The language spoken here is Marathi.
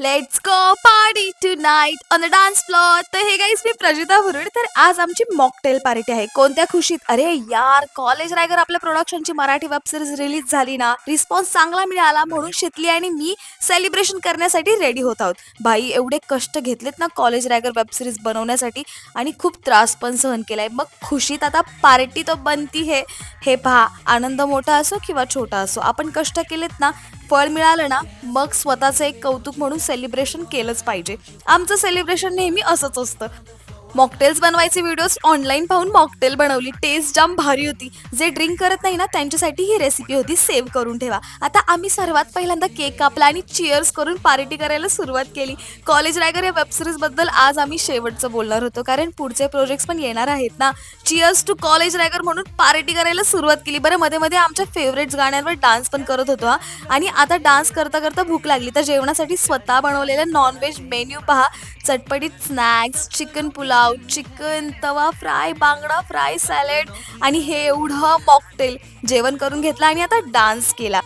Let's go party tonight on the dance floor. तर हे गाईस, मी प्रजिता भुरुड. तर आज आमची मॉकटेल पार्टी आहे. कोणत्या खुशीत? अरे यार, कॉलेज रायगर आपल्या प्रोडक्शनची मराठी वेब सिरीज रिलीज झाली ना, रिस्पॉन्स चांगला मिळाला म्हणून शितली आणि मी सेलिब्रेशन करण्यासाठी रेडी होत आहोत. भाई, एवढे कष्ट घेतलेत ना कॉलेज रायगर वेब सिरीज बनवण्यासाठी आणि खूप त्रास पण सहन केलाय. मग खुशीत आता पार्टी तो बनती है. हे पहा, आनंद मोठा असो किंवा छोटा असो, आपण कष्ट केलेत ना, फळ मिळालं ना, मग स्वतःचं एक कौतुक म्हणून सेलिब्रेशन केलंच पाहिजे. आमचं सेलिब्रेशन नेहमी असंच असतं. मॉकटेल्स बनवायचे व्हिडिओज ऑनलाईन पाहून मॉकटेल बनवली. टेस्ट जाम भारी होती. जे ड्रिंक करत नाही ना, त्यांच्यासाठी ही रेसिपी होती. सेव्ह करून ठेवा. आता आम्ही सर्वात पहिल्यांदा केक कापला आणि चिअर्स करून पार्टी करायला सुरुवात केली. कॉलेज रायगर या वेब सिरीज बद्दल आज आम्ही शेवटचं बोलणार होतो, कारण पुढचे प्रोजेक्ट्स पण येणार आहेत ना. चिअर्स टू कॉलेज रायगर म्हणून पार्टी करायला सुरुवात केली. बरं, मध्ये मध्ये आमच्या फेवरेट गाण्यांवर डान्स पण करत होतो हा. आणि आता डान्स करता करता भूक लागली, तर जेवणासाठी स्वतः बनवलेलं नॉनव्हेज मेन्यू पहा. चटपटीत स्नॅक्स, चिकन पुलाव, चिकन तवा फ्राय, बांगडा फ्राय, सॅलेड आणि हे एवढं मॉकटेल. जेवण करून घेतलं आणि आता डान्स केला.